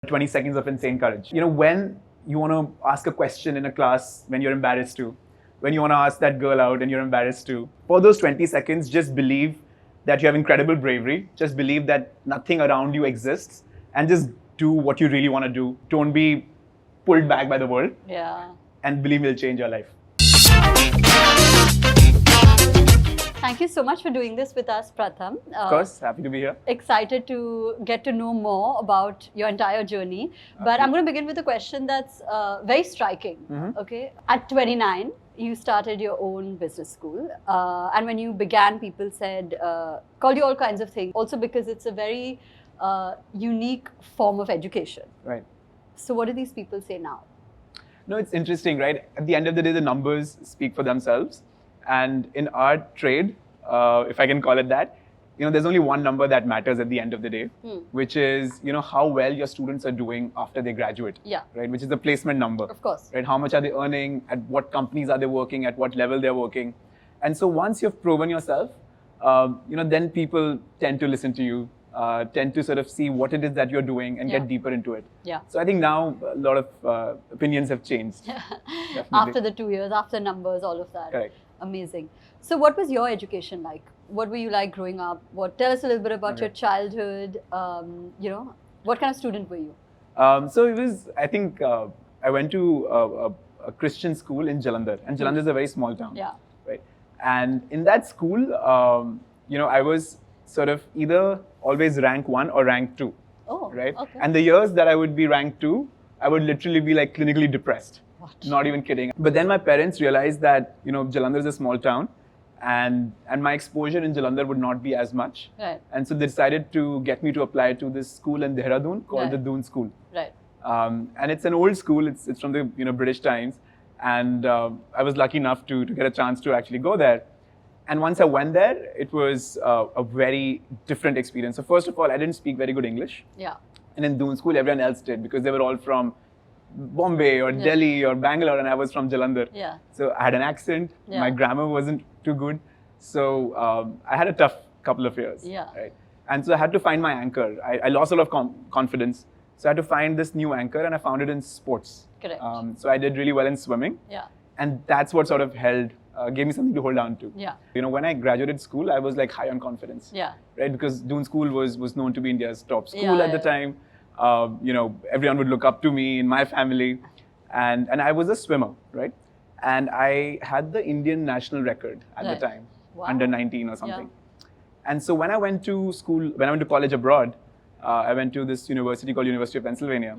20 seconds of insane courage. When you want to ask a question in a class when you're embarrassed to, when you want to ask that girl out and you're embarrassed to, for those 20 seconds, just believe that you have incredible bravery. Just believe that nothing around you exists and just do what you really want to do. Don't be pulled back by the world. Yeah. And believe me, it'll change your life. Thank you so much for doing this with us, Pratham. Of course, happy to be here. Excited to get to know more about your entire journey. But I'm going to begin with a question that's very striking. Okay, at 29, you started your own business school. And when you began, people said, called you all kinds of things. Also because it's a very unique form of education. Right. So what do these people say now? No, it's interesting, right? At the end of the day, the numbers speak for themselves. And in our trade, if I can call it that, there's only one number that matters at the end of the day, which is, how well your students are doing after they graduate. Yeah. Right, which is the placement number. Of course. Right, how much are they earning? At what companies are they working? At what level they're working? And so once you've proven yourself, then people tend to listen to you, tend to sort of see what it is that you're doing and get deeper into it. Yeah. So I think now a lot of opinions have changed. After the 2 years, after numbers, all of that. Correct. Amazing. So what was your education like? What were you like growing up? Tell us a little bit about your childhood. What kind of student were you? So it was, I think, I went to a Christian school in Jalandhar. And Jalandhar is a very small town. Yeah. Right. And in that school, I was sort of either always rank 1 or rank 2. Oh, right. Okay. And the years that I would be rank 2, I would literally be like clinically depressed. What? Not even kidding. But then my parents realized that, Jalandhar is a small town and my exposure in Jalandhar would not be as much. Right. And so they decided to get me to apply to this school in Dehradun called the Doon School. Right. And it's an old school. It's from the British times. And I was lucky enough to get a chance to actually go there. And once I went there, it was a very different experience. So first of all, I didn't speak very good English. Yeah. And in Doon School, everyone else did because they were all from Bombay or Delhi or Bangalore, and I was from Jalandhar. Yeah. So I had an accent. Yeah. My grammar wasn't too good. So I had a tough couple of years. Yeah. Right. And so I had to find my anchor. I lost a lot of confidence. So I had to find this new anchor, and I found it in sports. Correct. So I did really well in swimming. Yeah. And that's what sort of gave me something to hold on to. Yeah. When I graduated school, I was like high on confidence. Yeah. Right. Because Doon School was known to be India's top school at the time. Everyone would look up to me in my family, and I was a swimmer, right? And I had the Indian national record at the time, under 19 or something. Yeah. And so when I went to school, when I went to college abroad, I went to this university called University of Pennsylvania.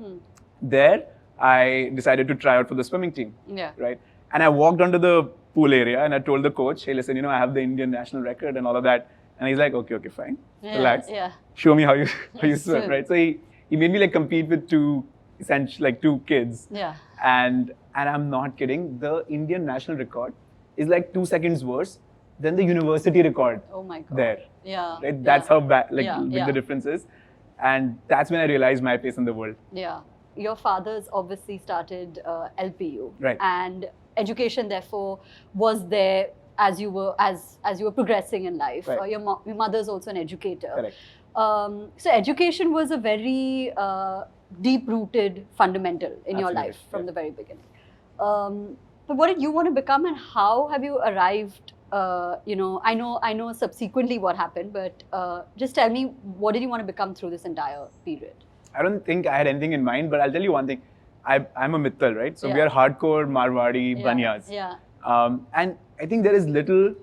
There, I decided to try out for the swimming team, right? And I walked onto the pool area and I told the coach, hey, listen, I have the Indian national record and all of that. And he's like, okay, fine, relax. Yeah. Show me how you swim, right? So he made me compete with two kids. Yeah. And I'm not kidding. The Indian national record is 2 seconds worse than the university record. Oh my God. There. Yeah. Right? That's how big the difference is. And that's when I realized my place in the world. Yeah. Your father's obviously started LPU. Right. And education therefore was there as you were progressing in life. Right. Your mother's also an educator. Correct. So education was a very deep-rooted fundamental in your life from the very beginning. But what did you want to become, and how have you arrived? I know subsequently what happened, but just tell me, what did you want to become through this entire period? I don't think I had anything in mind, but I'll tell you one thing. I'm a Mittal, right? So we are hardcore Marwadi Banyas. Yeah. And I think there is little,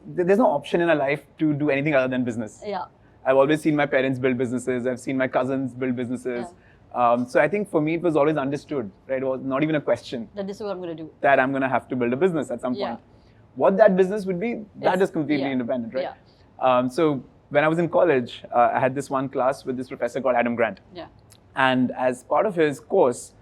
there's no option in our life to do anything other than business. Yeah. I've always seen my parents build businesses. I've seen my cousins build businesses. Yeah. So I think for me, it was always understood, right? It was not even a question. That this is what I'm going to do. That I'm going to have to build a business at some point. What that business would be, that is completely independent, right? Yeah. So when I was in college, I had this one class with this professor called Adam Grant. Yeah. And as part of his course,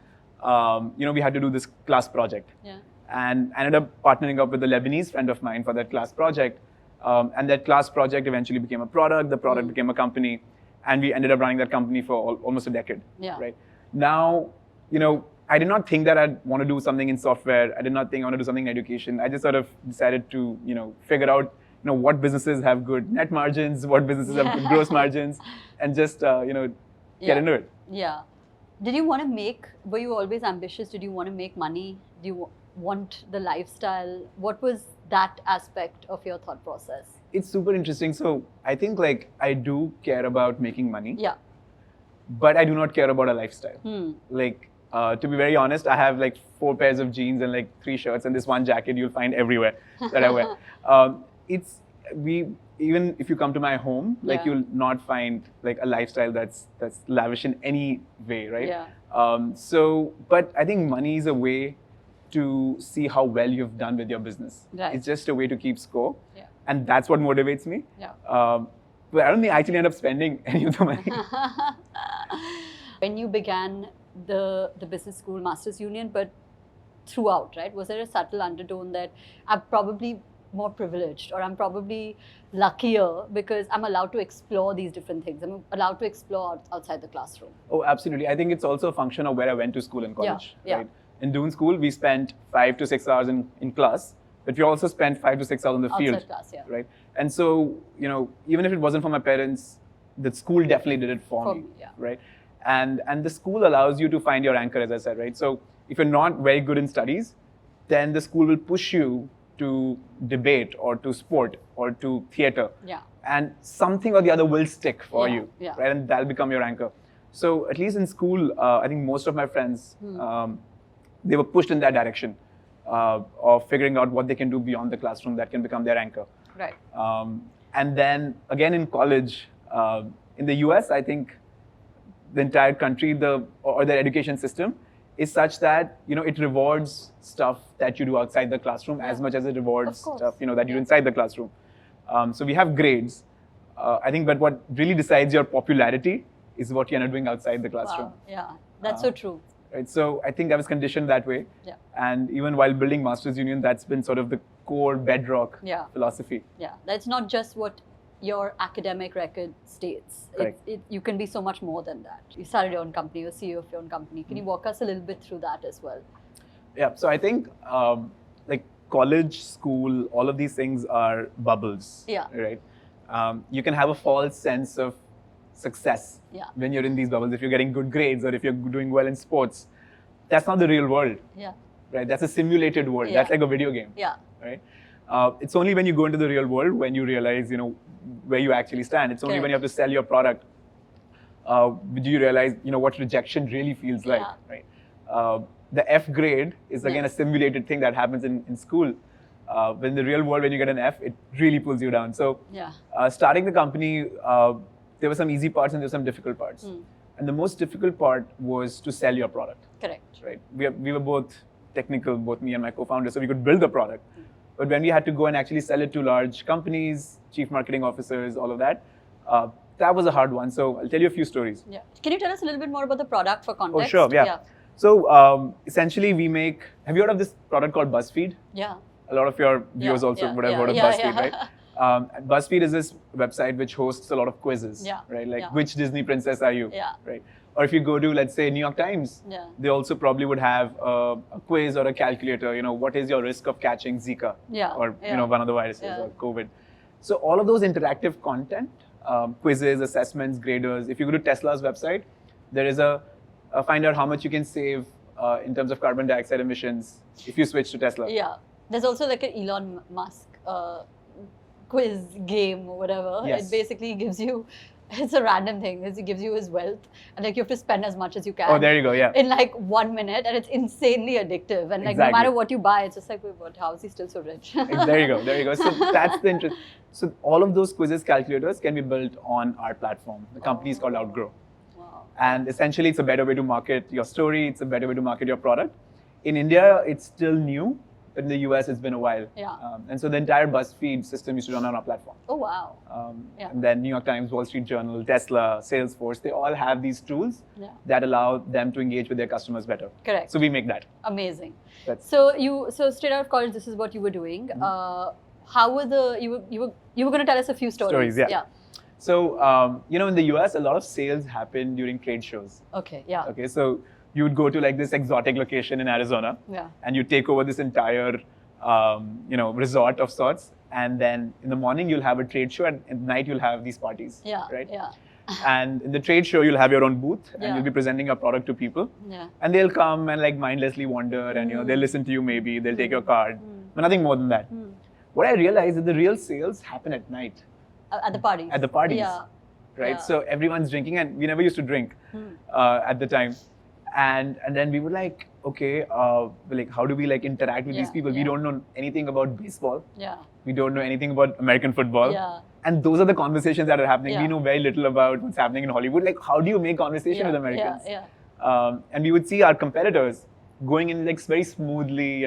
we had to do this class project. Yeah. And I ended up partnering up with a Lebanese friend of mine for that class project. And that class project eventually became a product. The product became a company. And we ended up running that company for almost a decade. Yeah. Right. Now, I did not think that I'd want to do something in software. I did not think I want to do something in education. I just sort of decided to, figure out, what businesses have good net margins, what businesses have good gross margins, and just, get into it. Yeah. Were you always ambitious? Did you want to make money? Do you want the lifestyle? What was that aspect of your thought process? It's super interesting. So I think like I do care about making money. Yeah. But I do not care about a lifestyle. Like, to be very honest, I have like 4 pairs of jeans and like 3 shirts and this one jacket you'll find everywhere that I wear. Even if you come to my home, like you'll not find like a lifestyle that's lavish in any way, right? Yeah. But I think money is a way to see how well you've done with your business. Right. It's just a way to keep score. Yeah. And that's what motivates me. Yeah. But I don't think I actually end up spending any of the money. When you began the business school, Masters Union, but throughout, right? Was there a subtle undertone that I'm probably more privileged or I'm probably luckier because I'm allowed to explore these different things. I'm allowed to explore outside the classroom. Oh, absolutely. I think it's also a function of where I went to school and college. Yeah. Right? In Doon School, we spent 5 to 6 hours in class, but we also spent 5 to 6 hours in the field. Outside class, yeah. Right? And so, even if it wasn't for my parents, the school definitely did it for me. Yeah. Right? And the school allows you to find your anchor, as I said, right? So if you're not very good in studies, then the school will push you to debate or to sport or to theater. Yeah. And something or the other will stick for you, Yeah. right? And that'll become your anchor. So at least in school, I think most of my friends, they were pushed in that direction of figuring out what they can do beyond the classroom that can become their anchor. Right. And then again in college, in the US, I think the entire country, or the education system is such that, it rewards stuff that you do outside the classroom as much as it rewards stuff, that you do inside the classroom. So we have grades, I think, but what really decides your popularity is what you're doing outside the classroom. Wow. Yeah, that's so true. Right. So I think I was conditioned that way. Yeah. And even while building Masters Union, that's been sort of the core bedrock philosophy. Yeah, that's not just what your academic record states. You can be so much more than that. You started your own company, you're CEO of your own company. Can you walk us a little bit through that as well? Yeah, so I think like college, school, all of these things are bubbles. Yeah. Right? You can have a false sense of success when you're in these bubbles. If you're getting good grades or if you're doing well in sports, that's not the real world. Yeah. Right? That's a simulated world. Yeah. That's like a video game. Yeah. Right? It's only when you go into the real world when you realize, where you actually stand. It's only when you have to sell your product do you realize, what rejection really feels like. Right? The F grade is again a simulated thing that happens in school. But in the real world, when you get an F, it really pulls you down. So starting the company, there were some easy parts and there were some difficult parts. And the most difficult part was to sell your product. Correct. Right? We were both technical, both me and my co-founder, so we could build the product. But when we had to go and actually sell it to large companies, chief marketing officers, all of that, that was a hard one. So I'll tell you a few stories. Yeah. Can you tell us a little bit more about the product for context? Oh, sure. Yeah. So essentially we make, have you heard of this product called BuzzFeed? Yeah. A lot of your viewers also would have heard of BuzzFeed, right? BuzzFeed is this website which hosts a lot of quizzes, right? Like which Disney princess are you, right? Or if you go to, let's say, New York Times, they also probably would have a quiz or a calculator, what is your risk of catching Zika or one of the viruses or COVID. So all of those interactive content, quizzes, assessments, graders. If you go to Tesla's website, there is find out how much you can save in terms of carbon dioxide emissions if you switch to Tesla. Yeah. There's also like an Elon Musk quiz game or whatever. Yes. It basically gives you, it's a random thing. It gives you his wealth and like you have to spend as much as you can. Oh, there you go, yeah. In like 1 minute, and it's insanely addictive. And like no matter what you buy, it's just like, wait, what? How is he still so rich? There you go. So that's the interest. So all of those quizzes, calculators can be built on our platform. The company is called Outgrow. Wow. And essentially, it's a better way to market your story. It's a better way to market your product. In India, it's still new. But in the US, it's been a while. Yeah. And so the entire BuzzFeed system used to run on our platform. Oh, wow. And then New York Times, Wall Street Journal, Tesla, Salesforce, they all have these tools that allow them to engage with their customers better. Correct. So we make that. Amazing. So straight out of college, this is what you were doing. How were you were going to tell us a few stories. Yeah. So, in the US, a lot of sales happen during trade shows. Okay, yeah. Okay, so you would go to like this exotic location in Arizona and you take over this entire, resort of sorts. And then in the morning, you'll have a trade show and at night, you'll have these parties. Yeah, right? Yeah. And in the trade show, you'll have your own booth and Yeah. you'll be presenting your product to people. Yeah. And they'll come and like mindlessly wander and they'll listen to you maybe, they'll take your card, but nothing more than that. What I realized is the real sales happen at night. At the parties. At the parties. Yeah. Right? Yeah. So everyone's drinking and we never used to drink at the time. And then we were like, okay, like how do we like interact with these people? We don't know anything about baseball. Yeah. We don't know anything about American football. Yeah. And those are the conversations that are happening. Yeah. We know very little about what's happening in Hollywood. Like, how do you make conversation with Americans? And we would see our competitors going in like very smoothly,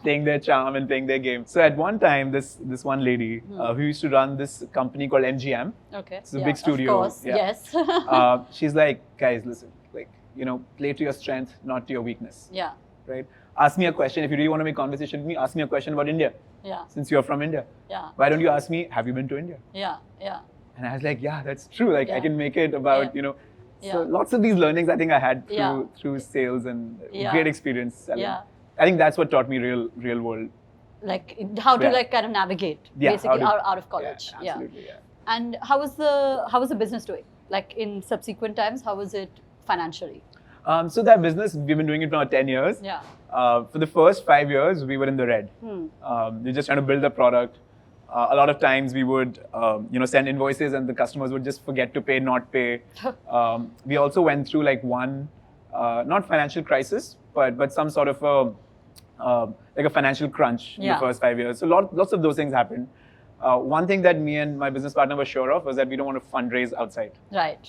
playing their charm and playing their game. So at one time, this one lady who used to run this company called MGM. Okay. It's a big studio. Of course. Yes. She's like, guys, listen, like, play to your strength, not to your weakness. Yeah. Right? Ask me a question. If you really want to make conversation with me, ask me a question about India. Yeah. Since you're from India. Yeah. Why don't you ask me, have you been to India? Yeah. Yeah. And I was like, yeah, that's true. Like, I can make it about, So lots of these learnings I think I had through sales and great experience selling. Yeah. I think that's what taught me real world. Like how to like kind of navigate basically out of college. Yeah, absolutely, yeah. And how was the business doing? Like in subsequent times, how was it financially? So that business, we've been doing it for now 10 years. Yeah. For the first 5 years, we were in the red. We're just trying to build the product. A lot of times we would, send invoices and the customers would just forget to pay, not pay. We also went through like one, not financial crisis, but some sort of like a financial crunch in the first 5 years. So lots of those things happened. One thing that me and my business partner were sure of was that we don't want to fundraise outside. Right.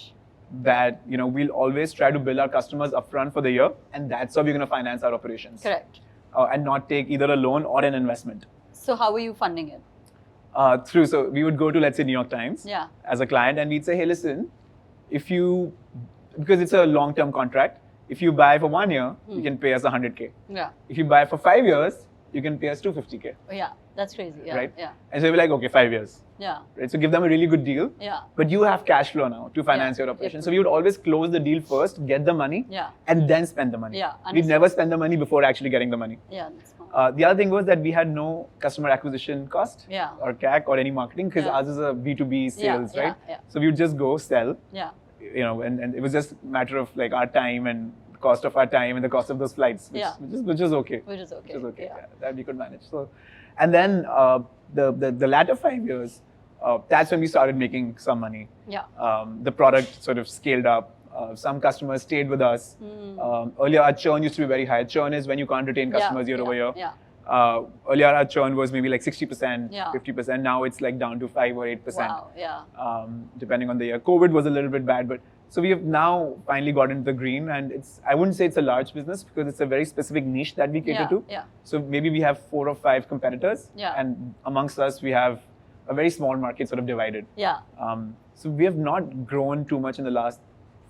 That, we'll always try to bill our customers upfront for the year, and that's how we're going to finance our operations. Correct. And not take either a loan or an investment. So how were you funding it? So we would go to, let's say, New York Times as a client, and we'd say, hey, listen, because it's a long-term contract, if you buy for 1 year, you can pay us 100K. Yeah. If you buy for 5 years, you can pay us 250K. Yeah, that's crazy. Yeah. Right? Yeah. And so we're like, okay, 5 years. Yeah. Right? So give them a really good deal. Yeah. But you have cash flow now to finance your operation. So we would always close the deal first, get the money, and then spend the money. Yeah. We'd never spend the money before actually getting the money. Yeah, that's smart. The other thing was that we had no customer acquisition cost or CAC or any marketing because ours is a B2B sales, right? So we would just go sell. Yeah. And it was just a matter of like our time and cost of our time and the cost of those flights, which is okay. Which is okay. Yeah, that we could manage. So, and then the latter 5 years, that's when we started making some money. Yeah. The product sort of scaled up. Some customers stayed with us. Earlier, our churn used to be very high. Churn is when you can't retain customers year over year. Yeah. Earlier, our churn was maybe like 60%, Yeah. 50%. Now it's like down to 5 or 8%. Wow. Yeah. Depending on the year. COVID was a little bit bad, but so we have now finally got into the green, and I wouldn't say it's a large business because it's a very specific niche that we cater to. Yeah. So maybe we have 4 or 5 competitors, Yeah. and amongst us we have a very small market sort of divided. Yeah. So we have not grown too much in the last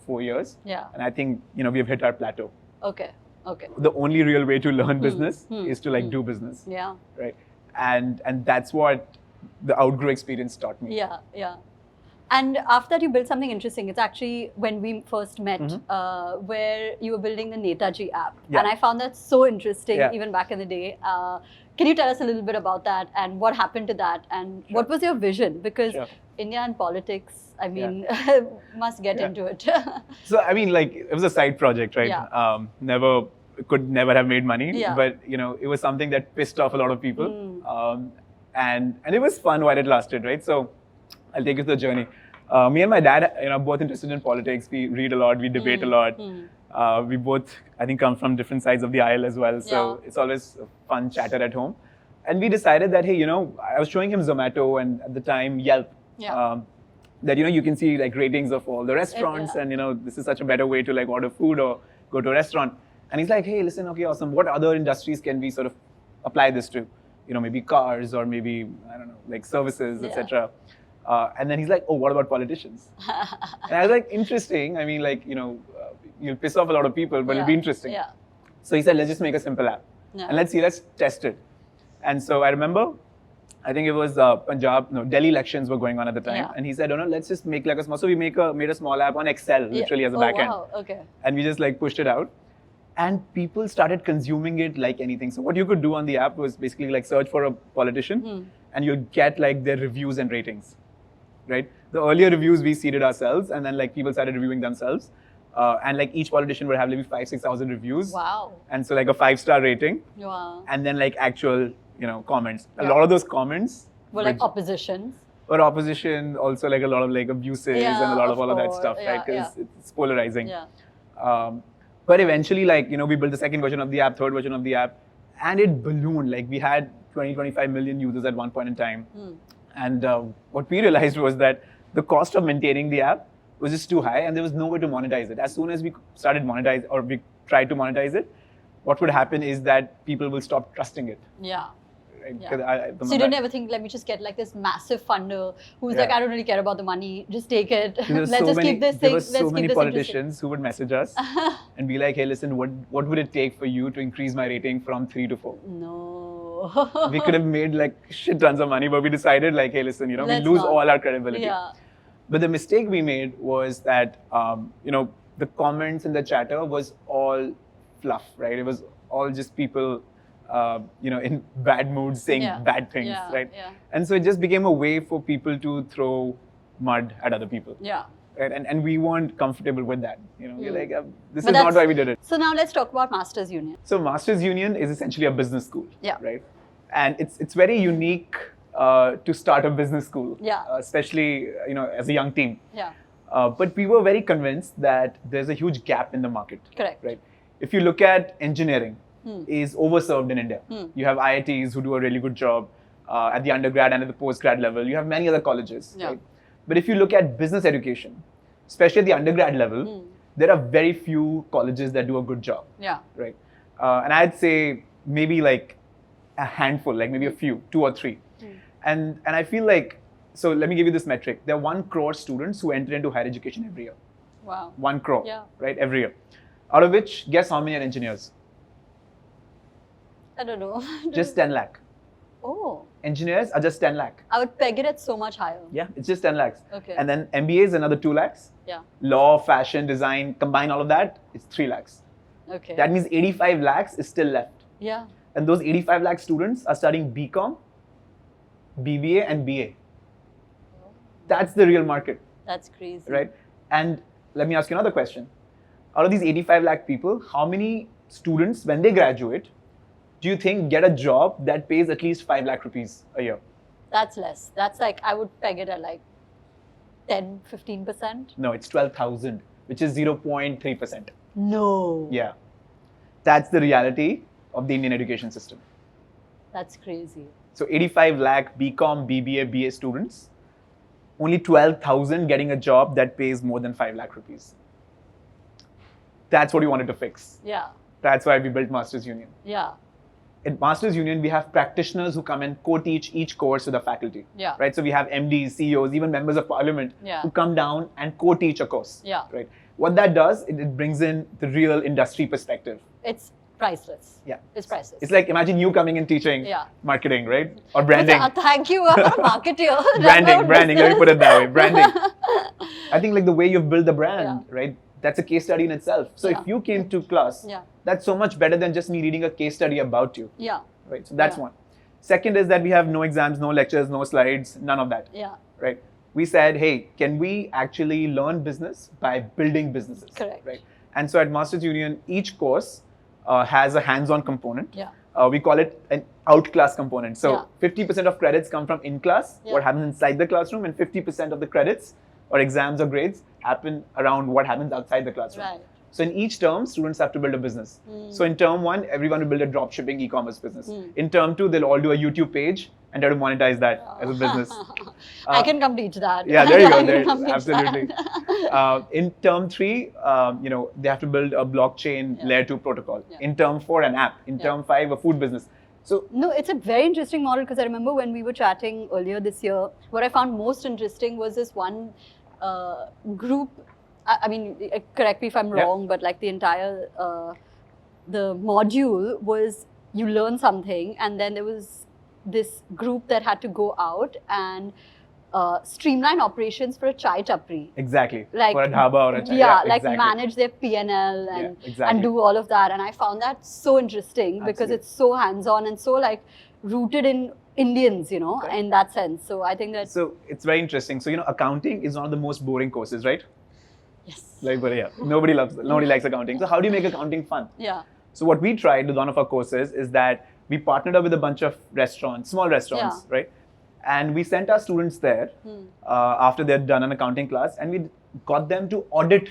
4 years. Yeah. And I think we have hit our plateau. Okay. Okay. The only real way to learn business is to like do business. Yeah. Right. And that's what the Outgrow experience taught me. Yeah. Yeah. And after that, you built something interesting. It's actually when we first met, where you were building the NETAJI app. Yeah. And I found that so interesting, Yeah. even back in the day. Can you tell us a little bit about that and what happened to that? And what was your vision? Because India and politics, I mean, must get into it. So, I mean, like, it was a side project, right? Yeah. Could never have made money. Yeah. But, it was something that pissed off a lot of people. And it was fun while it lasted, right? So, I'll take you through the journey. Me and my dad, both interested in politics. We read a lot, we debate a lot. We both, I think, come from different sides of the aisle as well. So it's always a fun chatter at home. And we decided that, hey, I was showing him Zomato and at the time Yelp. Yeah. That, you can see like ratings of all the restaurants and, this is such a better way to like order food or go to a restaurant. And he's like, hey, listen, okay, awesome. What other industries can we sort of apply this to? Maybe cars or maybe, I don't know, like services, etc. And then he's like, oh, what about politicians? And I was like, interesting. I mean, like, you'll piss off a lot of people, but it'll be interesting. Yeah. So he said, let's just make a simple app. Yeah. And let's test it. And so I remember, I think it was Delhi elections were going on at the time. Yeah. And he said, no, let's just make like a small, so we made a small app on Excel, literally as a backend. Wow, okay. And we just like pushed it out. And people started consuming it like anything. So what you could do on the app was basically like search for a politician and you'll get like their reviews and ratings. right? The earlier reviews we seeded ourselves, and then like people started reviewing themselves. And like each politician would have maybe 5,000-6,000 reviews. Wow. And so like a 5-star rating. Wow. And then like actual, comments. A Yeah. lot of those comments Were like oppositions. or opposition, also like a lot of like abuses and a lot of all of that stuff, right? Because it's polarizing. Yeah. But eventually, like, we built the second version of the app, third version of the app, and it ballooned. Like we had 25 million users at one point in time. And what we realized was that the cost of maintaining the app was just too high and there was no way to monetize it. As soon as we started monetize or we tried to monetize it, what would happen is that people will stop trusting it. Yeah. Right? Yeah. So you didn't ever think, let me just get like this massive funder who's like, I don't really care about the money, just take it. Let's just keep this thing. There were so many politicians who would message us and be like, hey, listen, what would it take for you to increase my rating from 3 to 4? No. We could have made like shit tons of money, but we decided like, hey, listen, we lose all our credibility. Yeah. But the mistake we made was that, the comments and the chatter was all fluff, right? It was all just people, in bad moods saying bad things, right? Yeah. And so it just became a way for people to throw mud at other people. Yeah. Right? And we weren't comfortable with that. We're like, this is not why we did it. So now let's talk about Masters Union. So Masters Union is essentially a business school, Yeah. right? And it's very unique to start a business school, Yeah. Especially as a young team. Yeah. But we were very convinced that there's a huge gap in the market. Correct. Right. If you look at engineering, is overserved in India. You have IITs who do a really good job at the undergrad and at the postgrad level. You have many other colleges. Yeah. Right? But if you look at business education, especially at the undergrad level, there are very few colleges that do a good job. Yeah. Right. And I'd say maybe like a handful, like maybe a few, 2 or 3. And I feel like, so let me give you this metric. There are 1 crore students who enter into higher education every year. Wow. 1 crore, Yeah. right, every year. Out of which, guess how many are engineers? I don't know. Just 10 lakh. Oh. Engineers are just 10 lakh. I would peg it at so much higher. Yeah, it's just 10 lakhs. Okay. And then MBA is another 2 lakhs. Yeah. Law, fashion, design, combine all of that, it's 3 lakhs. Okay. That means 85 lakhs is still left. Yeah. And those 85 lakh students are studying BCom, BBA and BA. That's the real market. That's crazy. Right? And let me ask you another question. Out of these 85 lakh people, how many students, when they graduate, do you think get a job that pays at least 5 lakh rupees a year? That's less. That's like, I would peg it at like 10, 15%. No, it's 12,000, which is 0.3%. No. Yeah. That's the reality of the Indian education system. That's crazy. So 85 lakh BCom, BBA, BA students, only 12,000 getting a job that pays more than 5 lakh rupees. That's what we wanted to fix. Yeah. That's why we built Masters Union. Yeah. At Masters Union, we have practitioners who come and co-teach each course to the faculty. Yeah. Right? So we have MDs, CEOs, even members of parliament Yeah. who come down and co-teach a course. Yeah. Right? What that does, it brings in the real industry perspective. It's priceless. Yeah. It's priceless. It's like, imagine you coming and teaching Yeah. marketing, right? Or branding. Thank you. I'm not a marketer. branding, let me put it that way. Branding. I think like the way you've built the brand, right? That's a case study in itself. So if you came to class, that's so much better than just me reading a case study about you. Yeah. Right. So that's one. Second is that we have no exams, no lectures, no slides, none of that. Yeah. Right. We said, hey, can we actually learn business by building businesses? Correct. Right. And so at Masters Union, each course has a hands-on component. Yeah. We call it an out-class component. So 50% of credits come from in-class, what happens inside the classroom, and 50% of the credits or exams or grades happen around what happens outside the classroom. Right. So in each term, students have to build a business. So in term 1, everyone will build a drop shipping e-commerce business. In term 2, they'll all do a YouTube page and try to monetize that as a business. I can come teach that. Yeah, there you go. Absolutely. In term 3, they have to build a blockchain layer 2 protocol. In term 4, an app. In term 5, a food business. So no, it's a very interesting model because I remember when we were chatting earlier this year, what I found most interesting was this one group. I mean, correct me if I'm wrong, but like the entire, the module was you learn something and then there was this group that had to go out and streamline operations for a chai tapri. Exactly. Like, for a dhaba or a chai. Yeah, like manage their P&L and do all of that. And I found that so interesting because it's so hands-on and so like rooted in Indians, you know, Right. in that sense. So I think that So it's very interesting. So, accounting is one of the most boring courses, right? yes, Like, but yeah, nobody likes accounting. So how do you make accounting fun? yeah, So what we tried with one of our courses is that we partnered up with a bunch of restaurants, small restaurants, right? And we sent our students there after they'd done an accounting class, and we got them to audit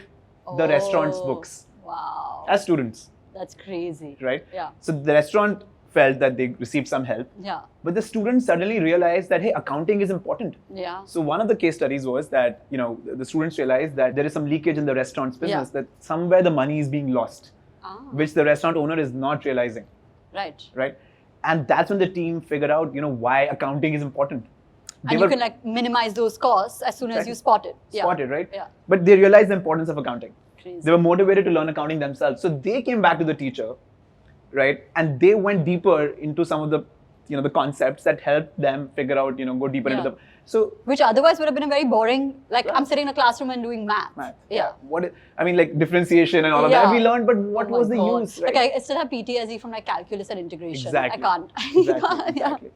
the restaurant's books Wow, as students, that's crazy, right? Yeah, So the restaurant felt that they received some help, yeah, but the students suddenly realized that, hey, accounting is important. yeah, So one of the case studies was that, the students realized that there is some leakage in the restaurant's business, that somewhere the money is being lost, which the restaurant owner is not realizing, right? And that's when the team figured out, why accounting is important. And you can like minimize those costs as soon as you spot it. Spot it, right? Yeah. But they realized the importance of accounting. Crazy. They were motivated to learn accounting themselves. So they came back to the teacher, right? And they went deeper into some of the, the concepts that helped them figure out, go deeper into the. So which otherwise would have been a very boring, like I'm sitting in a classroom and doing math. Yeah. Like differentiation and all of that we learned, but what was the use? Right? Like I still have PTSD from like calculus and integration. Exactly. I can't. Exactly.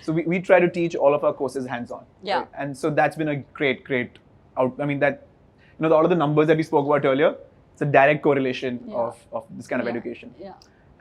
So we try to teach all of our courses hands-on. Yeah. Right? And so that's been a great all of the numbers that we spoke about earlier, it's a direct correlation of this kind of education. Yeah.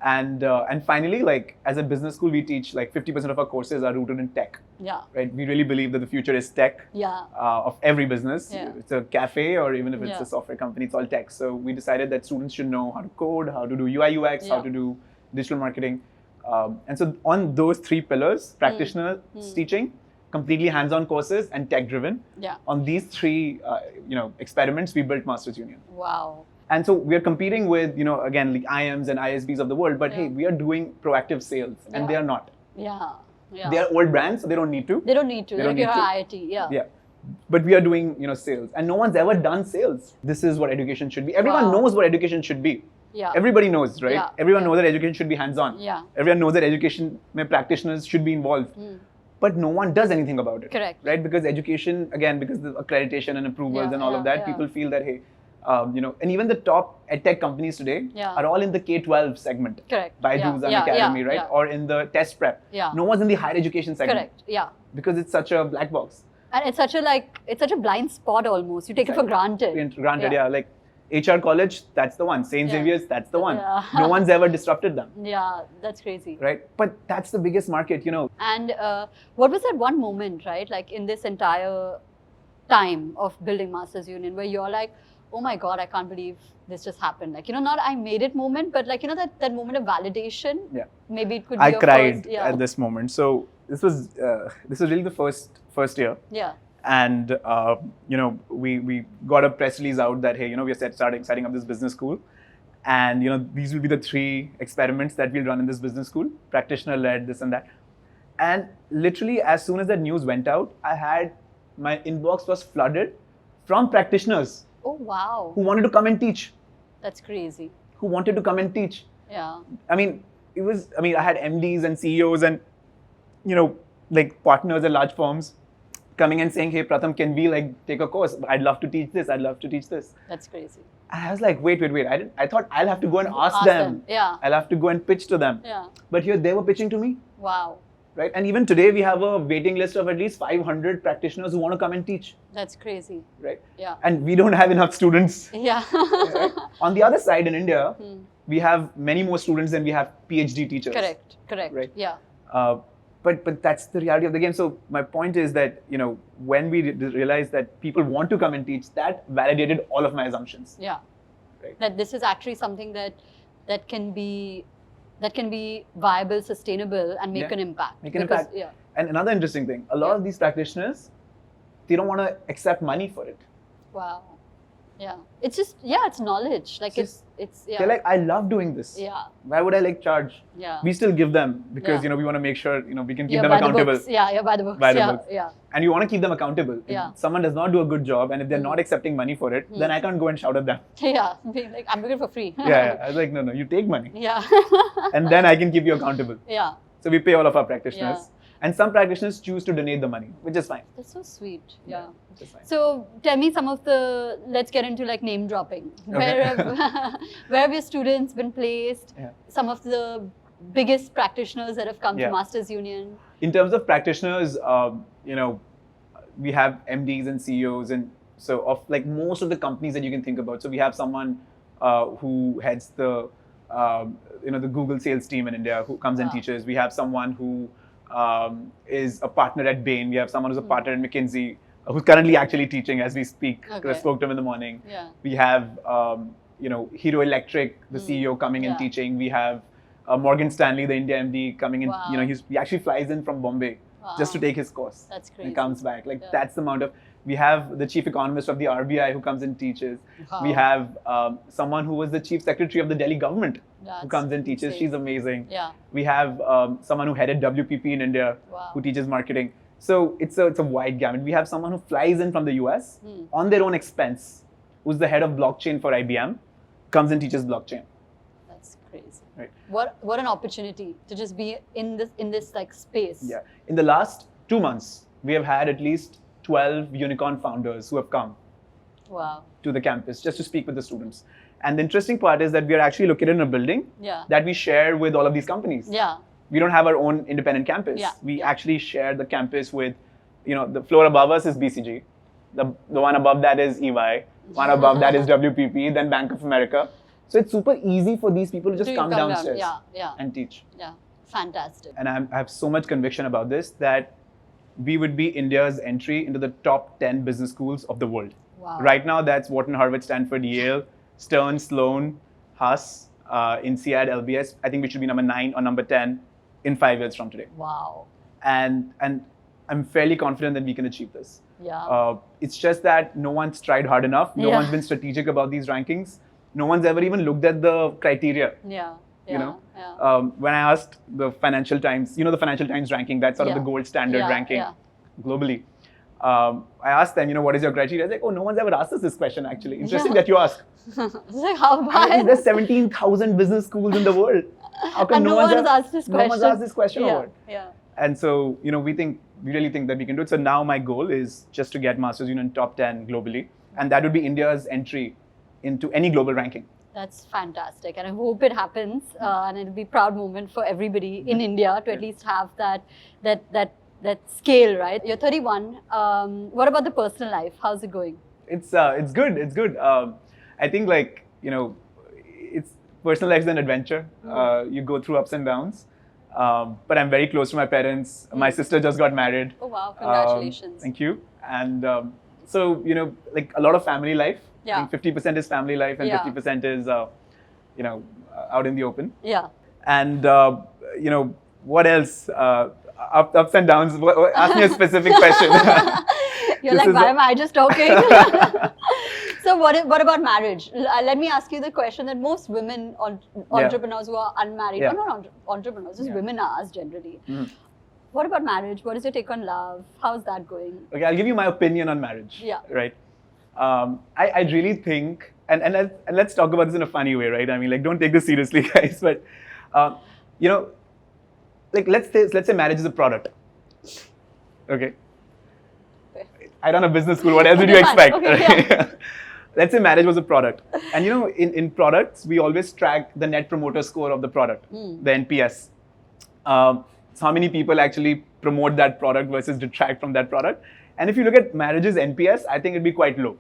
And finally, like as a business school, we teach like 50% of our courses are rooted in tech. Yeah. Right. We really believe that the future is tech. Yeah. Of every business. Yeah. It's a cafe or even if it's a software company, it's all tech. So we decided that students should know how to code, how to do UI UX, how to do digital marketing. And so on those three pillars, practitioner teaching, completely hands-on courses, and tech-driven. Yeah. On these three, experiments, we built Masters Union. Wow. And so we are competing with, again, like IMs and ISBs of the world. But hey, we are doing proactive sales, and they are not. Yeah. Yeah. They are old brands, so they don't need to. They don't need to. They They're don't like need your IIT. Yeah. Yeah. But we are doing, sales, and no one's ever done sales. This is what education should be. Everyone knows what education should be. Yeah. Everybody knows, right? Yeah. Everyone knows that education should be hands-on. Yeah. Everyone knows that education practitioners should be involved. But no one does anything about it. Correct. Right? Because education, again, because of accreditation and approvals and all of that, people feel that, hey, and even the top edtech companies today are all in the K-12 segment. Correct. Byju's and Academy, right? Or in the test prep. Yeah. No one's in the higher education segment. Correct. Yeah. Because it's such a black box. And it's such a blind spot almost. You take it for granted. Granted, like HR college, that's the one. St. Xavier's, that's the one. Yeah. No one's ever disrupted them. Yeah, that's crazy. Right? But that's the biggest market, And what was that one moment, right? Like in this entire time of building Masters Union where you're like, oh my God, I can't believe this just happened. Like, not I made it moment, but like, that moment of validation. Yeah. Maybe it could be I your cried first, at this moment. So this was really the first year. Yeah. And, we got a press release out that, hey, we are setting up this business school. And, these will be the 3 experiments that we'll run in this business school, practitioner-led, this and that. And literally, as soon as that news went out, my inbox was flooded from practitioners. Oh, wow. Who wanted to come and teach. That's crazy. Who wanted to come and teach. Yeah. I had MDs and CEOs and, like partners at large firms coming and saying, hey, Pratham, can we take a course? I'd love to teach this. I'd love to teach this. That's crazy. And I was like, wait. I thought I'll have to go and ask them. Yeah. I'll have to go and pitch to them. Yeah. But here they were pitching to me. Wow. Right? And even today we have a waiting list of at least 500 practitioners who want to come and teach. That's crazy. Right? Yeah. And we don't have enough students. Yeah. Right? On the other side in India, we have many more students than we have PhD teachers. Correct. Right? Yeah. But that's the reality of the game. So my point is that, when we realized that people want to come and teach, that validated all of my assumptions. Yeah. Right? That this is actually something that can be viable, sustainable, and make an impact. Impact. Yeah. And another interesting thing, a lot of these practitioners, they don't want to accept money for it. Wow. Yeah. It's just, it's knowledge. Like it's They're like, I love doing this. Yeah. Why would I charge? Yeah. We still give them because, we want to make sure, we can keep them by accountable. The books. Yeah, by the books. By the books. Yeah. And you want to keep them accountable. Yeah. If someone does not do a good job and if they're not accepting money for it, then I can't go and shout at them. Yeah. Being like, I'm doing it for free. Yeah. I was like, no, you take money. Yeah. And then I can keep you accountable. Yeah. So we pay all of our practitioners. Yeah. And some practitioners choose to donate the money, which is fine. That's so sweet. Yeah. Which is fine. So tell me let's get into name dropping. Okay. Where have your students been placed? Yeah. Some of the biggest practitioners that have come Yeah. to Masters Union? In terms of practitioners, we have MDs and CEOs, and so of like most of the companies that you can think about. So we have someone who heads the the Google sales team in India who comes and Wow. teaches. We have someone who is a partner at Bain. We have someone who's a partner at McKinsey who's currently actually teaching as we speak. Okay. I spoke to him in the morning. Yeah. We have Hero Electric, the CEO, coming and Yeah. teaching. We have Morgan Stanley, the India MD, coming in. Wow. He actually flies in from Bombay just to Wow. take his course. That's crazy. And comes back. Like Yeah. that's the amount of. We have the chief economist of the RBI who comes and teaches. Wow. We have someone who was the chief secretary of the Delhi government who That's comes and teaches. insane. She's amazing. Yeah. We have someone who headed WPP in India Wow. who teaches marketing. So it's a wide gamut. We have someone who flies in from the US on their own expense, who's the head of blockchain for IBM, comes and teaches blockchain. That's crazy. Right. What an opportunity to just be in this like space. Yeah. In the last 2 months, we have had at least 12 unicorn founders who have come Wow. to the campus just to speak with the students. And the interesting part is that we are actually located in a building Yeah. that we share with all of these companies. Yeah. We don't have our own independent campus. Yeah, We yeah. actually share the campus with, the floor above us is BCG. The one above that is EY. One above that is WPP, then Bank of America. So it's super easy for these people to just come down. downstairs Yeah. Yeah. and teach. Yeah. Fantastic. And I have so much conviction about this that we would be India's entry into the top 10 business schools of the world. Wow. Right now, that's Wharton, Harvard, Stanford, Yale, Stern, Sloan, Huss, INSEAD, LBS. I think we should be number 9 or number 10 in 5 years from today. Wow. And I'm fairly confident that we can achieve this. Yeah. It's just that no one's tried hard enough. No Yeah. one's been strategic about these rankings. No one's ever even looked at the criteria. Yeah. You Yeah. When I asked the Financial Times, the Financial Times ranking, that's sort of Yeah. the gold standard Yeah, ranking yeah. globally. I asked them, what is your criteria? I was like, oh, no one's ever asked us this question actually. Interesting Yeah. that you ask. It's like how I mean, bad. there's 17,000 business schools in the world. How come And no one's one has asked this No one's question. asked this question Yeah. over. Yeah. And so, we really think that we can do it. So now my goal is just to get Masters Union top 10 globally. And that would be India's entry into any global ranking. That's fantastic, and I hope it happens. And it'll be a proud moment for everybody in India to at least have that scale, right? You're 31. What about the personal life? How's it going? It's good. It's good. I think it's personal life is an adventure. You go through ups and downs. But I'm very close to my parents. My sister just got married. Oh wow! Congratulations. Thank you. And so like a lot of family life. Yeah. I think 50% is family life and Yeah. 50% is out in the open. Yeah. And what else? Ups and downs. Ask me a specific question. You're This like, is why a- am I just talking? So what about marriage? Let me ask you the question that most women entrepreneurs who are unmarried, Yeah. or not entrepreneurs, just Yeah. women ask generally. Mhm. What about marriage? What is your take on love? How's that going? Okay, I'll give you my opinion on marriage. Yeah. Right. I really think, and let's talk about this in a funny way, right? I mean, like, don't take this seriously, guys. But like, let's say marriage is a product. Okay. I run a business school. What else did you Okay, fine. expect? Okay, yeah. Let's say marriage was a product, and in products we always track the net promoter score of the product, the NPS. So how many people actually promote that product versus detract from that product? And if you look at marriage's NPS, I think it'd be quite low.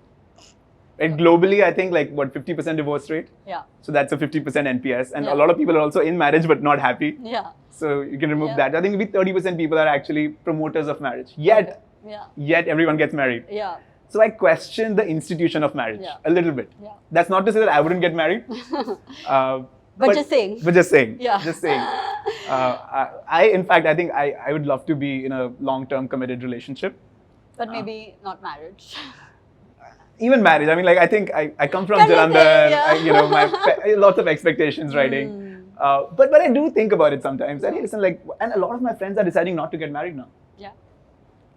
Right? Globally, I think 50% divorce rate. Yeah. So that's a 50% NPS, and Yeah. a lot of people are also in marriage but not happy. Yeah. So you can remove Yeah. that. I think maybe 30% people are actually promoters of marriage. Yet Okay. Yeah. everyone gets married. Yeah. So I question the institution of marriage Yeah. a little bit. Yeah. That's not to say that I wouldn't get married. But just saying. But just saying. Yeah. Just saying. In fact, I think I would love to be in a long-term committed relationship. But maybe not marriage. Even marriage. I mean, I think I come from Can you Jalandhar. say, yeah. Lots of expectations writing. But I do think about it sometimes. And hey, listen, and a lot of my friends are deciding not to get married now. Yeah.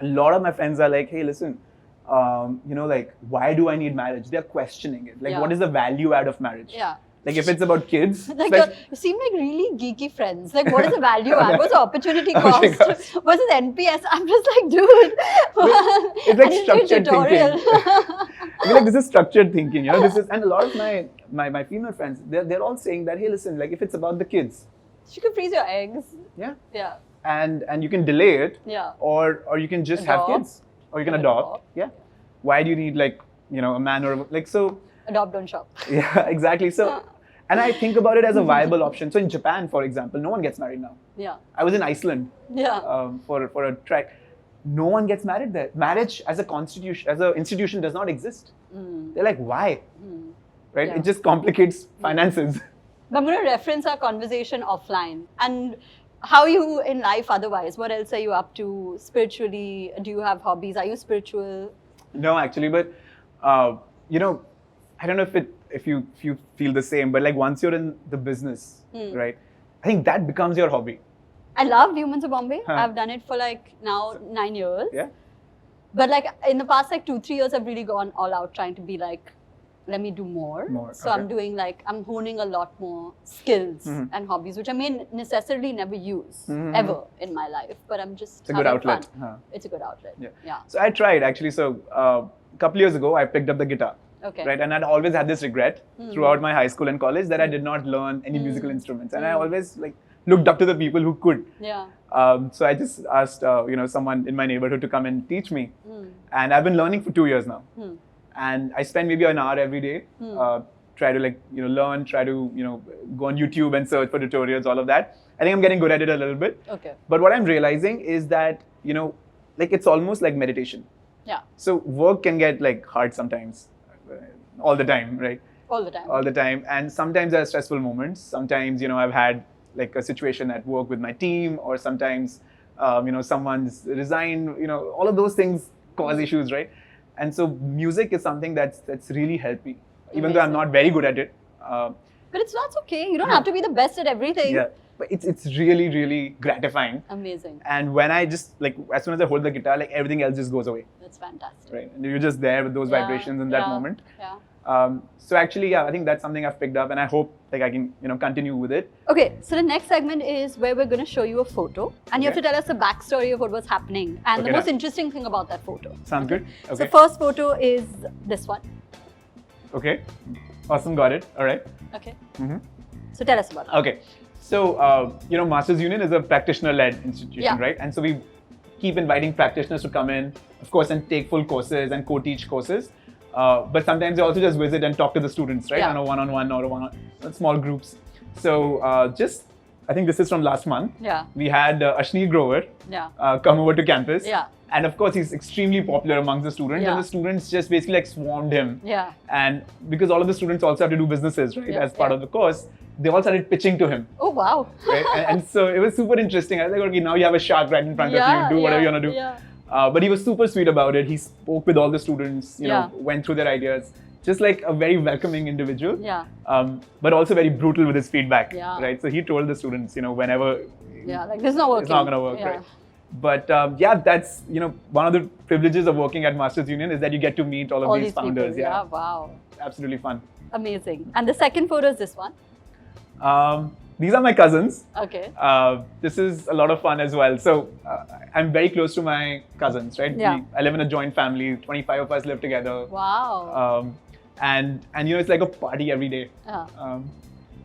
A lot of my friends are like, hey, listen, why do I need marriage? They're questioning it. Yeah. What is the value add of marriage? Yeah. If it's about kids, Like you seem like really geeky friends. Like, what is the value add? What's the opportunity Oh my cost? What's the NPS? I'm just like, dude. it's like I need a structured tutorial. thinking. I mean, this is structured thinking. And a lot of my female friends, they're all saying that, hey, listen, if it's about the kids, You can freeze your eggs. Yeah. Yeah. And you can delay it. Yeah. Or you can just have kids. Or you can adopt. Yeah. Why do you need like, you know, a man or like so? Adopt, don't shop. Yeah, exactly. So, and I think about it as a viable option. So in Japan, for example, no one gets married now. Yeah. I was in Iceland. Yeah. For a trek. No one gets married there. Marriage as a constitution, as an institution, does not exist. They're like, why? Right? Yeah. It just complicates finances. But I'm going to reference our conversation offline. And how are you in life otherwise? What else are you up to spiritually? Do you have hobbies? Are you spiritual? No, actually, but you know, I don't know if you feel the same, but like once you're in the business, right? I think that becomes your hobby. I loved Humans of Bombay. Huh. I've done it for like now 9 years. Yeah. But like in the past like 2-3 years, I've really gone all out trying to be like, let me do more. So okay. I'm doing like, I'm honing a lot more skills and hobbies, which I may necessarily never use ever in my life, but I'm just It's a good outlet. Fun. It's a good outlet. Yeah. So I tried actually. So a couple years ago, I picked up the guitar. Okay. Right. And I'd always had this regret throughout my high school and college that I did not learn any musical instruments. And I always like looked up to the people who could. Yeah. So I just asked, you know, someone in my neighborhood to come and teach me. And I've been learning for 2 years now. And I spend maybe an hour every day, try to like, you know, learn, try to, you know, go on YouTube and search for tutorials, all of that. I think I'm getting good at it a little bit. Okay. But what I'm realizing is that, you know, like it's almost like meditation. Yeah. So work can get like hard sometimes, all the time, right? All the time. All the time. And sometimes there are stressful moments. Sometimes, you know, I've had like a situation at work with my team, or sometimes, you know, someone's resigned, you know, all of those things cause issues, right? And so music is something that's really helped me, even though I'm not very good at it. But it's not okay. You don't have to be the best at everything. Yeah, but it's really, really gratifying. Amazing. And when I just like, as soon as I hold the guitar, like everything else just goes away. That's fantastic. Right, and you're just there with those vibrations in that moment. Yeah. So actually, yeah, I think that's something I've picked up, and I hope like I can, you know, continue with it. Okay, so the next segment is where we're going to show you a photo, and you have to tell us the backstory of what was happening and the most interesting thing about that photo. Sounds good. Okay. So first photo is this one. Okay. Awesome. Got it. All right. Okay. So tell us about it. Okay. So you know, Masters Union is a practitioner-led institution, right? And so we keep inviting practitioners to come in, of course, and take full courses and co-teach courses. But sometimes they also just visit and talk to the students, right? On a one-on-one or small groups. So I think this is from last month. Yeah. We had Ashneer Grover come over to campus. Yeah. And of course, he's extremely popular amongst the students. And the students just basically like swarmed him. Yeah. And because all of the students also have to do businesses, right? As part of the course, they all started pitching to him. Oh, wow. Right? and so it was super interesting. I was like, okay, now you have a shark right in front of you. Do whatever you want to do. Yeah. But he was super sweet about it. He spoke with all the students, you know, went through their ideas. Just like a very welcoming individual. Yeah. But also very brutal with his feedback. Yeah. Right. So he told the students, you know, whenever. Yeah, like this is not working. It's not going to work, right? But yeah, that's, you know, one of the privileges of working at Masters Union is that you get to meet all of these founders. People. Yeah, wow. Absolutely fun. Amazing. And the second photo is this one. These are my cousins. Okay. This is a lot of fun as well. So I'm very close to my cousins, right? Yeah. I live in a joint family. 25 of us live together. Wow. And you know, it's like a party every day.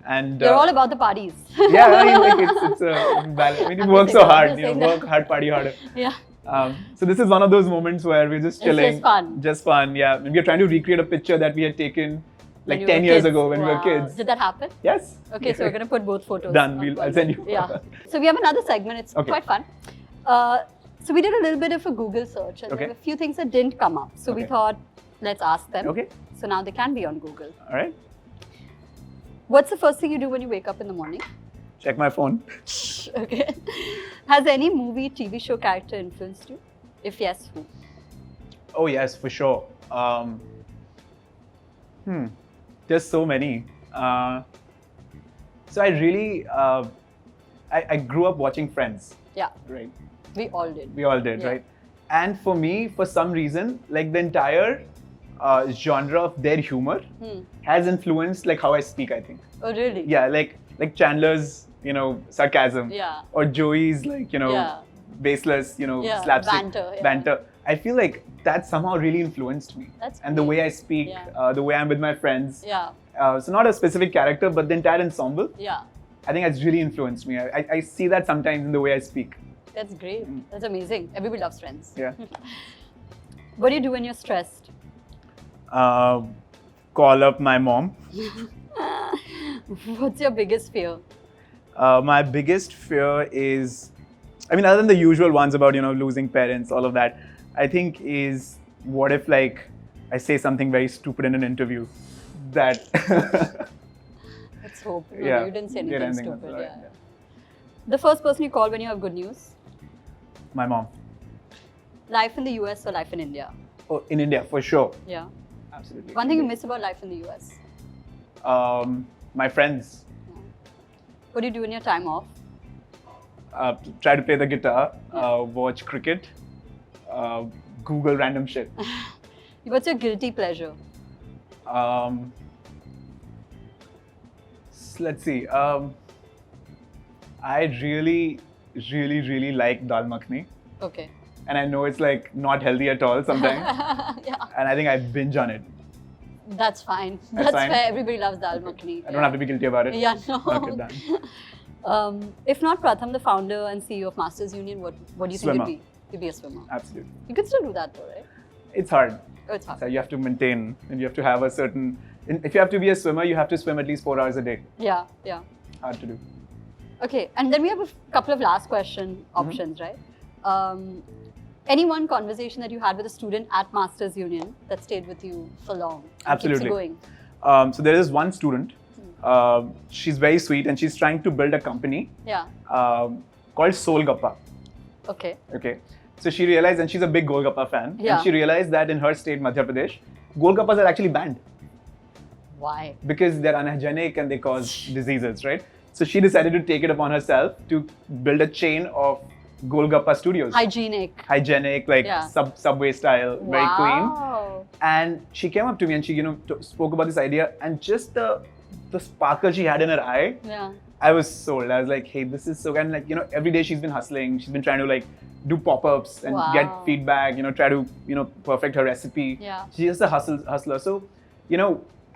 And you're all about the parties. Yeah, I mean, like it's a balance. I mean, you work so hard. You know, work hard, party harder. Yeah. So this is one of those moments where we're just chilling. It's just fun. Just fun, yeah. And we're trying to recreate a picture that we had taken like 10 years ago when we were kids. Did that happen? Yes. Okay, so we're going to put both photos. Done. I'll send you. Yeah. So we have another segment. It's quite fun. So we did a little bit of a Google search, and there were a few things that didn't come up. So we thought, let's ask them. Okay. So now they can be on Google. All right. What's the first thing you do when you wake up in the morning? Check my phone. Okay. Has any movie, TV show character influenced you? If yes, who? Oh yes, for sure. There's so many. So I really, I grew up watching Friends. Yeah. Right. We all did. We all did, right? And for me, for some reason, like the entire genre of their humor has influenced like how I speak, I think. Oh, really? Yeah, like Chandler's, you know, sarcasm. Yeah. Or Joey's, like, you know, baseless, you know, slapstick. Banter. I feel like that somehow really influenced me. That's and the way I speak, the way I'm with my friends. Yeah. So not a specific character, but the entire ensemble. Yeah. I think that's really influenced me. I see that sometimes in the way I speak. That's great. That's amazing. Everybody loves friends. Yeah. What do you do when you're stressed? Call up my mom. What's your biggest fear? My biggest fear is, I mean, other than the usual ones about, losing parents, all of that, I think is what if like I say something very stupid in an interview that... Let's hope. No, Yeah. you didn't say anything stupid. Right, Yeah. The first person you call when you have good news? My mom. Life in the US or life in India? Oh, in India, for sure. Yeah. Absolutely. One thing you miss about life in the US? My friends. What do you do in your time off? Try to play the guitar, watch cricket, Google random shit. What's your guilty pleasure? Let's see. I really like Dal Makhni. Okay. And I know it's like not healthy at all sometimes. Yeah. And I think I binge on it. That's fine. That's fine? fair. Everybody loves Dal Makhni. I don't have to be guilty about it. Yeah, no. Okay, done. If not Pratham, the founder and CEO of Masters Union, what do you Swimmer. think you'd be? You'd be a swimmer. Absolutely. You could still do that though, right? It's hard. Oh, it's hard. So you have to maintain and you have to have a certain... If you have to be a swimmer, you have to swim at least 4 hours a day. Yeah, yeah. Hard to do. Okay, and then we have a couple of last question options, right? Any one conversation that you had with a student at Masters Union that stayed with you for long? And Absolutely. Keeps you going? So there is one student. She's very sweet and she's trying to build a company called Soul Gappa. Okay. Okay. So she realized, and she's a big Golgappa fan, Yeah. and she realized that in her state, Madhya Pradesh, Golgappas are actually banned Why? because they're unhygienic and they cause diseases, right? So she decided to take it upon herself to build a chain of Golgappa studios. Hygienic, like Yeah. subway style, very clean. Wow. And she came up to me and she, spoke about this idea, and just the sparkle she had in her eye, Yeah. I was sold. I was like, hey, this is so good. And like, every day she's been hustling. She's been trying to like do pop-ups and Wow. get feedback, try to, perfect her recipe. Yeah. She's just a hustler. So,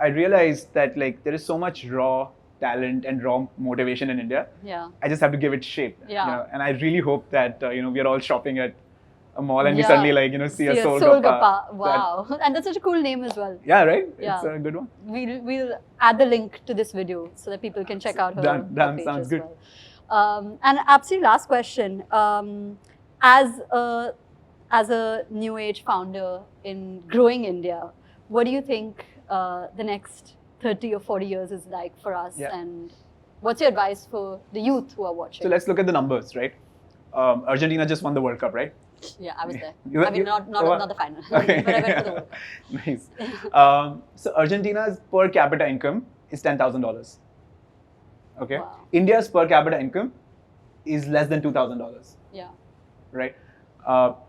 I realized that like there is so much raw talent and raw motivation in India. Yeah. I just have to give it shape. Yeah. And I really hope that, we are all shopping at a mall and we Yeah. suddenly like, see a Soul Gappa. Wow. And that's such a cool name as well. Yeah, right? Yeah. It's a good one. We'll add the link to this video so that people can check out her, Done. her page Sounds as good. well. And absolutely last question. As a new age founder in growing India, what do you think the next 30 or 40 years is like for us? Yeah. And what's your advice for the youth who are watching? So let's look at the numbers, right? Argentina just won the World Cup, right? Yeah, I was there. You- Not the final, Okay. but I went for the World Cup. Nice. So Argentina's per capita income is $10,000. Okay. Wow. India's per capita income is less than $2,000. Yeah. Right.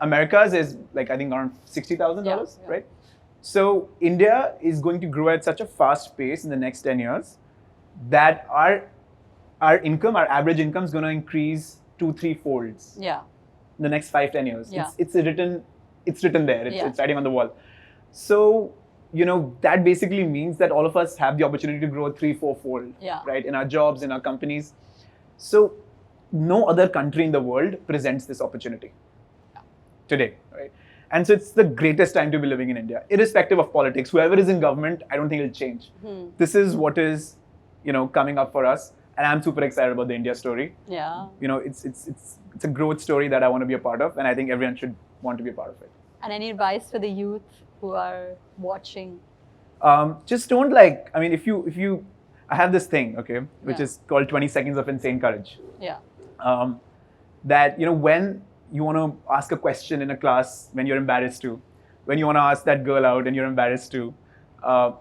America's is like I think around $60,000. Yeah. Right. So India is going to grow at such a fast pace in the next 10 years that our average income is going to increase 2-3 folds. Yeah. In the next 5-10 years. Yeah. It's written there. Yeah. It's writing on the wall. So, that basically means that all of us have the opportunity to grow 3-4 fold, Yeah. right? In our jobs, in our companies. So no other country in the world presents this opportunity today, right? And so it's the greatest time to be living in India, irrespective of politics. Whoever is in government, I don't think it'll change. This is what is, coming up for us. And I'm super excited about the India story. Yeah. It's a growth story that I want to be a part of, and I think everyone should want to be a part of it. And any advice for the youth who are watching? Just don't I have this thing, okay, which Yeah. is called 20 seconds of insane courage. Yeah. That, when you want to ask a question in a class when you're embarrassed to, when you want to ask that girl out and you're embarrassed to,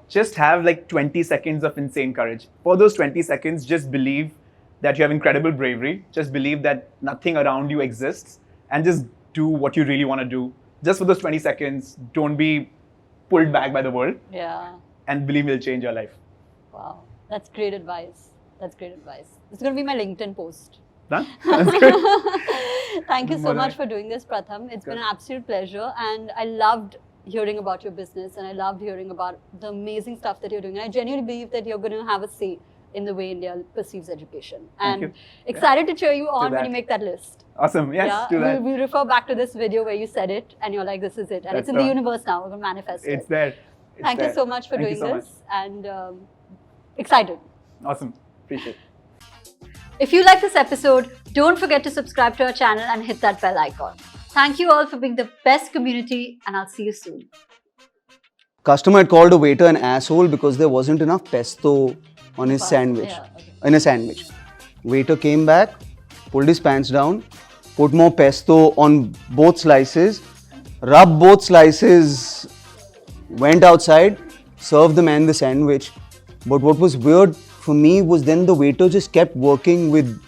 just have like 20 seconds of insane courage. For those 20 seconds, just believe that you have incredible bravery. Just believe that nothing around you exists and just do what you really want to do. Just for those 20 seconds, don't be pulled back by the world. Yeah. And believe me, it'll change your life. Wow. That's great advice. It's going to be my LinkedIn post. Done? That's good. Thank you so More much than- for doing this, Pratham. It's been Good. an absolute pleasure. And I loved hearing about your business and I loved hearing about the amazing stuff that you're doing. And I genuinely believe that you're going to have a say in the way India perceives education. Thank And you. excited to cheer you on when that. you make that list. Awesome. Yes, do that. We'll refer back to this video where you said it and you're like, this is it. And That's it's in the the one. universe now. We're going to manifest It's it. there. It's Thank you there. so much for Thank you doing so this. much. And excited. Awesome. Appreciate it. If you like this episode, don't forget to subscribe to our channel and hit that bell icon. Thank you all for being the best community, and I'll see you soon. Customer had called a waiter an asshole because there wasn't enough pesto on his sandwich. Yeah, okay. In a sandwich. Waiter came back, pulled his pants down, put more pesto on both slices, rubbed both slices, went outside, served the man the sandwich. But what was weird for me was then the waiter just kept working with